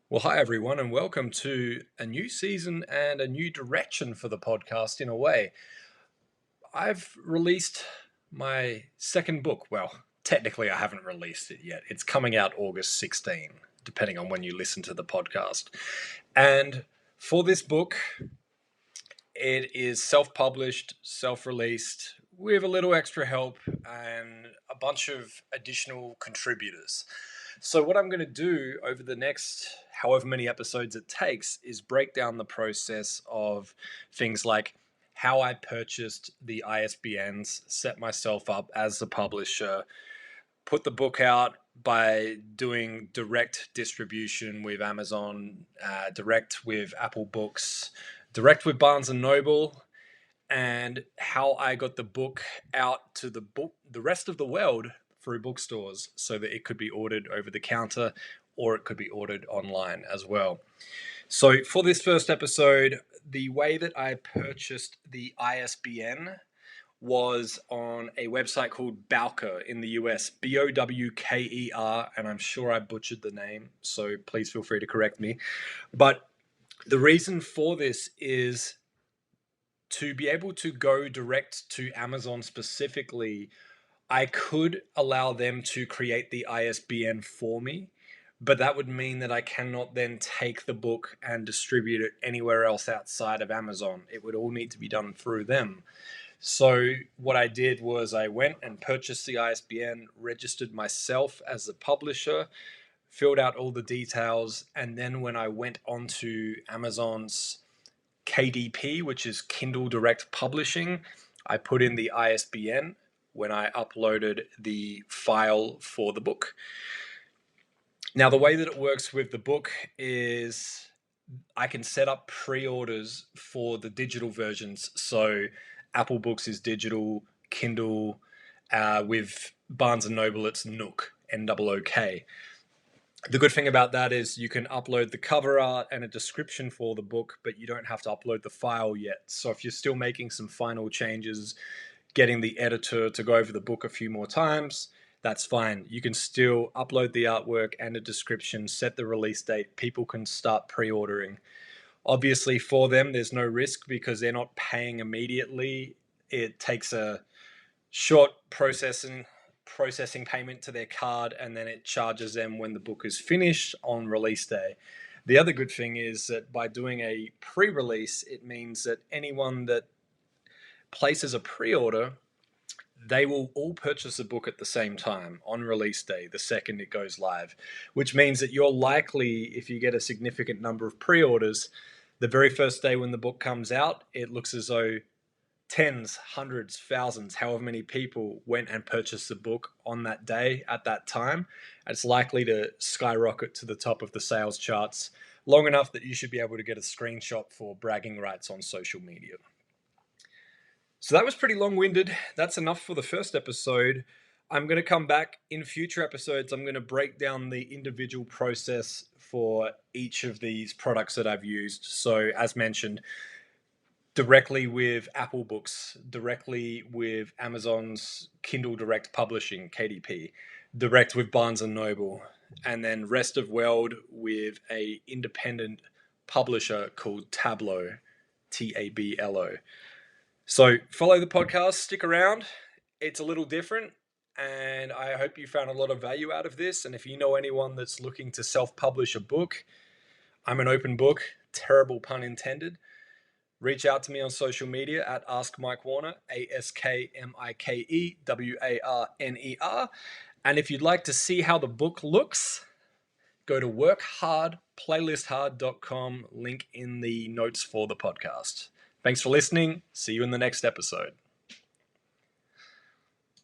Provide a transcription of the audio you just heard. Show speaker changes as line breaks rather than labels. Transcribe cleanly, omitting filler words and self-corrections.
Well, hi everyone, and welcome to a new season and a new direction for the podcast in a way. I've released my second book. Well, technically, I haven't released it yet. It's coming out August 16, depending on when you listen to the podcast. And for this book, it is self published, self released, with a little extra help and a bunch of additional contributors. So, what I'm going to do over the next however many episodes it takes is break down the process of things like how I purchased the ISBNs, set myself up as a publisher, put the book out by doing direct distribution with Amazon, direct with Apple Books, direct with Barnes and Noble, and how I got the book out to the rest of the world through bookstores so that it could be ordered over the counter or it could be ordered online as well. So for this first episode, the way that I purchased the ISBN was on a website called Bowker in the US, Bowker, and I'm sure I butchered the name, so please feel free to correct me. But the reason for this is to be able to go direct to Amazon specifically. I could allow them to create the ISBN for me, but that would mean that I cannot then take the book and distribute it anywhere else outside of Amazon. It would all need to be done through them. So what I did was I went and purchased the ISBN, registered myself as a publisher, filled out all the details, and then when I went onto Amazon's KDP, which is Kindle Direct Publishing, I put in the ISBN when I uploaded the file for the book. Now, the way that it works with the book is I can set up pre-orders for the digital versions. So Apple Books is digital, Kindle, with Barnes & Noble, it's Nook, Nook. The good thing about that is you can upload the cover art and a description for the book, but you don't have to upload the file yet. So if you're still making some final changes, getting the editor to go over the book a few more times, that's fine. You can still upload the artwork and a description, set the release date. People can start pre-ordering. Obviously, for them, there's no risk because they're not paying immediately. It takes a short processing payment to their card, and then it charges them when the book is finished on release day. The other good thing is that by doing a pre-release, it means that anyone that places a pre-order, they will all purchase a book at the same time on release day, the second it goes live, which means that you're likely, if you get a significant number of pre-orders, the very first day when the book comes out, it looks as though tens, hundreds, thousands, however many people went and purchased the book on that day at that time. It's likely to skyrocket to the top of the sales charts long enough that you should be able to get a screenshot for bragging rights on social media. So that was pretty long-winded. That's enough for the first episode. I'm going to come back in future episodes. I'm going to break down the individual process for each of these products that I've used. So as mentioned, directly with Apple Books, directly with Amazon's Kindle Direct Publishing, KDP, direct with Barnes and Noble, and then rest of world with a independent publisher called Tablo, Tablo. So follow the podcast, stick around. It's a little different, and I hope you found a lot of value out of this. And if you know anyone that's looking to self-publish a book, I'm an open book, terrible pun intended. Reach out to me on social media at Ask Mike Warner, AskMikeWarner. And if you'd like to see how the book looks, go to workhardplaylisthard.com, link in the notes for the podcast. Thanks for listening. See you in the next episode.